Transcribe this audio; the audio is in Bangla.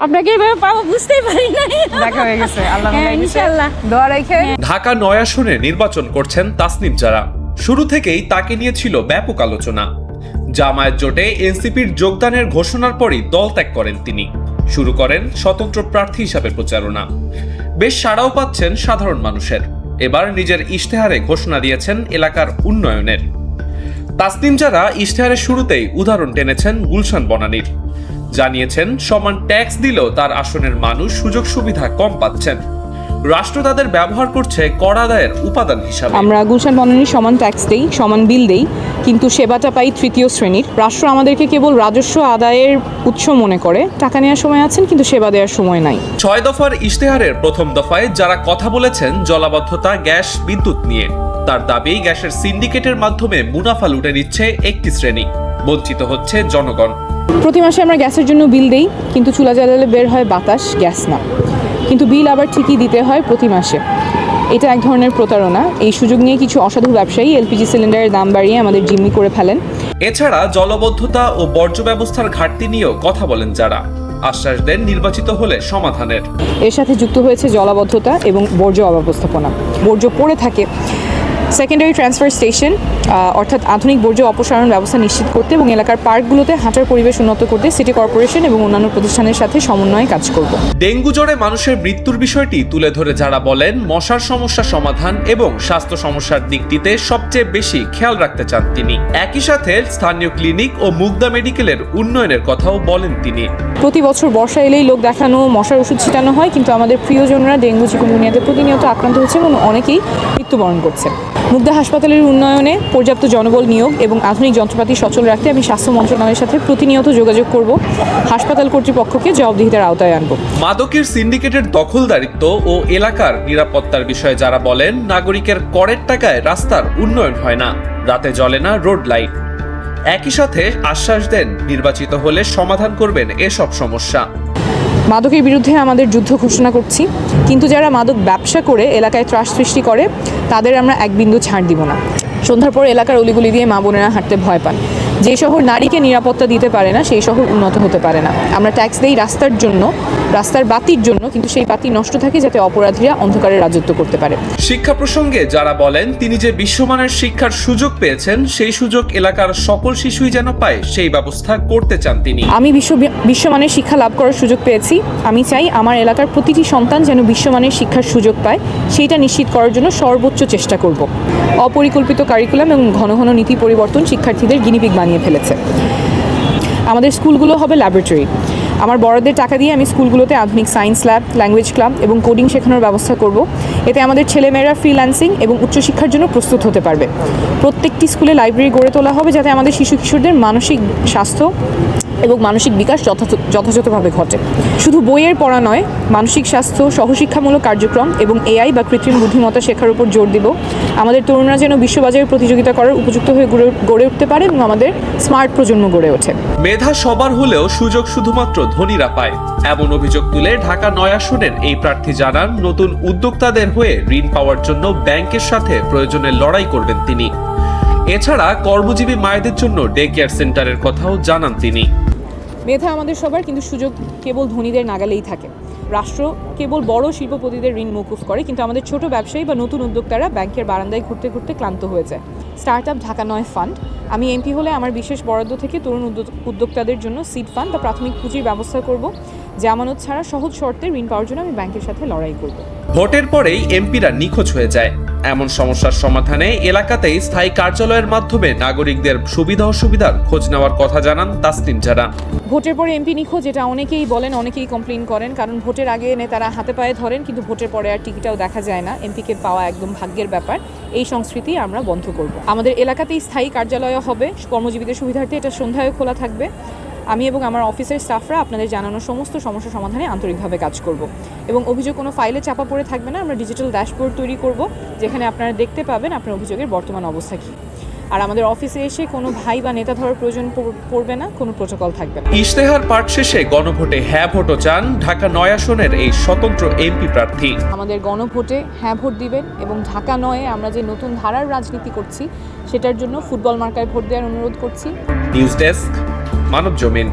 আপনাকে এভাবে পাবো বুঝতেই পারি না। দেখা হয়ে গেছে, আল্লাহ হ্যাঁ, ইনশাআল্লাহ। দোয়া রাখে। ঢাকা ৯ আসনে নির্বাচন করছেন তাসনিম জারা। শুরু থেকেই তাকে নিয়ে ছিল ব্যাপক আলোচনা। জামায়াত জোটে এনসিপির যোগদানের ঘোষণার পরই দল ত্যাগ করেন তিনি। শুরু করেন স্বতন্ত্র প্রার্থী হিসাবে প্রচারণা। বেশ সাড়াও পাচ্ছেন সাধারণ মানুষের। এবার নিজের ইশতেহারে ঘোষণা দিয়েছেন এলাকার উন্নয়নের। তাসনিম জারা ইশতেহারের শুরুতেই উদাহরণ টেনেছেন গুলশান বনানীর। জানিয়েছেন সমান ট্যাক্স দিলেও তার আসনের মানুষ সুযোগ সুবিধা কম পাচ্ছেন। রাষ্ট্র তাদের ব্যবহার করছে কর আদায়ের উপাদান হিসাবে। আমরা গুলশান বনানীর সমান ট্যাক্স দেই, সমান বিল দেই, কিন্তু সেবাটা পাই তৃতীয় শ্রেণীর। রাষ্ট্র আমাদেরকে কেবল রাজস্ব আদায়ের উৎস মনে করে। টাকা নেওয়ার সময় আছেন, কিন্তু সেবা দেওয়ার সময় নাই। ৬ দফার ইশতেহারের প্রথম দফায় যারা কথা বলেছেন জলাবদ্ধতা, গ্যাস, বিদ্যুৎ নিয়ে। তার দাবি গ্যাসের সিন্ডিকেটের মাধ্যমে মুনাফা লুটে নিচ্ছে একটি শ্রেণী, বঞ্চিত হচ্ছে জনগণ। প্রতি মাসে আমরা গ্যাসের জন্য বিল দেই, কিন্তু চুলা জ্বালালে বের হয় বাতাস, গ্যাস না। কিন্তু বিল আবার ঠিকই দিতে হয় প্রতি মাসে। এটা এক ধরনের প্রতারণা। এই সুযোগ নিয়ে কিছু অসাধু ব্যবসায়ী এলপিজি সিলিন্ডারের দাম বাড়িয়ে আমাদের জিম্মি করে ফেলেন। এছাড়া জলবদ্ধতা ও বর্জ্য ব্যবস্থার ঘাটতি নিয়েও কথা বলেন যারা। আশ্বাস দেন নির্বাচিত হলে সমাধানের। এর সাথে যুক্ত হয়েছে জলাবদ্ধতা এবং বর্জ্য অব্যবস্থাপনা। বর্জ্য পড়ে থাকে। সেকেন্ডারি ট্রান্সফার স্টেশন অর্থাৎ আধুনিক বর্জ্য অপসারণ ব্যবস্থা নিশ্চিত করতে এবং এলাকার পার্কগুলোতে হাঁটার পরিবেশ উন্নত করতে সিটি কর্পোরেশন এবং অন্যান্য প্রতিষ্ঠানের সাথে সমন্বয়ে কাজ করব। ডেঙ্গু জ্বরে মানুষের মৃত্যুর বিষয়টি তুলে ধরে যারা বলেন মশার সমস্যা সমাধান এবং স্বাস্থ্য সমস্যার দিকটিতে সবচেয়ে বেশি খেয়াল রাখতে চান তিনি। একই সাথে স্থানীয় ক্লিনিক ও মুগদা মেডিকেলের উন্নয়নের কথাও বলেন তিনি। প্রতি বছর বর্ষা এলেই লোক দেখানো, মশার ওষুধ ছিটানো হয়, কিন্তু আমাদের প্রিয়জনরা ডেঙ্গু চিকুনগুনিয়াতে প্রতিনিয়ত আক্রান্ত হচ্ছে এবং অনেকেই মৃত্যুবরণ করছে। মুগদা হাসপাতালের উন্নয়নে পর্যাপ্ত জনবল নিয়োগ এবং আধুনিক যন্ত্রপাতি সচল রাখতে আমি স্বাস্থ্য মন্ত্রণালয়ের সাথে প্রতিনিয়ত যোগাযোগ করব। হাসপাতাল কর্তৃপক্ষকে জবাবদিহিতার আওতায় আনব। মাদকের সিন্ডিকেটের দখলদারিত্ব ও এলাকার নিরাপত্তার বিষয়ে যারা বলেন নাগরিকের করের টাকায় রাস্তার উন্নয়ন হয় না, রাতে জ্বলে না রোড লাইট। একই সাথে আশ্বাস দেন নির্বাচিত হলে সমাধান করবেন এসব সমস্যা। মাদকের বিরুদ্ধে আমাদের যুদ্ধ ঘোষণা করছি, কিন্তু যারা মাদক ব্যবসা করে এলাকায় ত্রাস সৃষ্টি করে তাদের আমরা এক বিন্দু ছাড় দিব না। সন্ধ্যার পর এলাকার অলিগুলি দিয়ে মা বোনেরা হাঁটতে ভয় পান। যে শহর নারীকে নিরাপত্তা দিতে পারে না সেই শহর উন্নত হতে পারে না। আমরা ট্যাক্স দেই রাস্তার জন্য, রাস্তার বাতির জন্য, কিন্তু সেই বাতি নষ্ট থাকে যাতে অপরাধীরা অন্ধকারে রাজত্ব করতে পারে। শিক্ষা প্রসঙ্গে যারা বলেন তিনি যে বিশ্বমানের শিক্ষার সুযোগ পেয়েছেন সেই সুযোগ এলাকার সকল শিশুই যেন পায় সেই ব্যবস্থা করতে চান তিনি। আমি বিশ্বমানের শিক্ষা লাভ করার সুযোগ পেয়েছি। আমি চাই আমার এলাকার প্রতিটি সন্তান যেন বিশ্বমানের শিক্ষার সুযোগ পায়, সেইটা নিশ্চিত করার জন্য সর্বোচ্চ চেষ্টা করব। অপরিকল্পিত কারিকুলাম এবং ঘন ঘন নীতি পরিবর্তন শিক্ষার্থীদের গিনিপিগ বানিয়ে ফেলেছে। আমাদের স্কুলগুলো হবে ল্যাবরেটরি। আমার বরাদ্দের টাকা দিয়ে আমি স্কুলগুলোতে আধুনিক সায়েন্স ল্যাব, ল্যাঙ্গুয়েজ ক্লাব এবং কোডিং শেখানোর ব্যবস্থা করব। এতে আমাদের ছেলেমেয়েরা ফ্রিল্যান্সিং এবং উচ্চশিক্ষার জন্য প্রস্তুত হতে পারবে। প্রত্যেকটি স্কুলে লাইব্রেরি গড়ে তোলা হবে যাতে আমাদের শিশু কিশোরদের মানসিক স্বাস্থ্য এবং মানসিক বিকাশ যথাযথভাবে ঘটে। শুধু বইয়ের পড়া নয়, মানসিক স্বাস্থ্য, সহশিক্ষামূলক কার্যক্রম এবং এআই বা কৃত্রিম বুদ্ধিমত্তা শেখার উপর জোর দিব। আমাদের তরুণরা যেন বিশ্ববাজারে প্রতিযোগিতা করার উপযুক্ত হয়ে গড়ে উঠতে পারে এবং আমাদের স্মার্ট প্রজন্ম গড়ে ওঠে। মেধা সবার হলেও সুযোগ শুধুমাত্র ধনীরা পায়, এমন অভিযোগ তুলে ঢাকা ৯ আসনের এই প্রার্থী জানান নতুন উদ্যোক্তাদের হয়ে ঋণ পাওয়ার জন্য ব্যাংকের সাথে প্রয়োজনে লড়াই করবেন তিনি। এছাড়া কর্মজীবী মায়েদের জন্য ডে কেয়ার সেন্টারের কথাও জানান তিনি। মেধা আমাদের সবার, কিন্তু সুযোগ কেবল ধনীদের নাগালেই থাকে। রাষ্ট্র কেবল বড় শিল্পপতিদের ঋণ মওকুফ করে, কিন্তু আমাদের ছোট ব্যবসায়ী বা নতুন উদ্যোক্তারা ব্যাংকের বারান্দায় ঘুরতে ঘুরতে ক্লান্ত হয়ে যায়। Start up Dhaka ৯ fund. আমি এমপি হলে আমার বিশেষ বরাদ্দ থেকে তরুণ উদ্যোক্তাদের জন্য সিড ফান্ড বা প্রাথমিক পুঁজির ব্যবস্থা করব। জামানত ছাড়া সহজ শর্তে ঋণ পাওয়ার জন্য আমি ব্যাংকের সাথে লড়াই করব। ভোটের পরেই এমপিরা নিখোঁজ হয়ে যায়, এমন সমস্যার সমাধানে এলাকাতেই স্থায়ী কার্যালয়ের মাধ্যমে নাগরিকদের সুবিধা অসুবিধার খোঁজ নেওয়ার কথা জানান তাসনিম জারা। ভোটের পরে এমপি নিখোঁজ, এটা অনেকেই বলেন, অনেকেই কমপ্লেইন করেন, কারণ ভোটের আগে নেতারা হাতে পায়ে ধরেন, কিন্তু ভোটের পরে আর টিকিটাও দেখা যায় না। এমপিকে পাওয়া একদম ভাগ্যের ব্যাপার। এই সংস্কৃতি আমরা বন্ধ করব। আমাদের এলাকাতেই স্থায়ী কার্যালয় হবে কর্মজীবীদের সুবিধার্থে। এটা সন্ধ্যায় খোলা থাকবে। আমি এবং আমার অফিসের স্টাফরা আপনাদের জানানো সমস্ত সমস্যা সমাধানে আন্তরিকভাবে কাজ করব এবং অভিযোগ কোনো ফাইলে চাপা পড়ে থাকবে না। আমরা ডিজিটাল ড্যাশবোর্ড তৈরি করব যেখানে আপনারা দেখতে পাবেন আপনার অভিযোগের বর্তমান অবস্থা কী। আর আমাদের অফিসে এসে কোনো ভাই বা নেতা ধরার প্রয়োজন পড়বে না, কোনো প্রোটোকল থাকবে না। ইশতেহার পাঠ শেষে গণভোটে হ্যাঁ ভোটও চান ঢাকা ৯ আসনের এই স্বতন্ত্র এমপি প্রার্থী। আমাদের গণভোটে হ্যাঁ ভোট দিবেন এবং ঢাকা ৯-এ আমরা যে নতুন ধারার রাজনীতি করছি সেটার জন্য ফুটবল মার্কায় ভোট দেওয়ার অনুরোধ করছি। নিউজ ডেস্ক, মানব জমিন।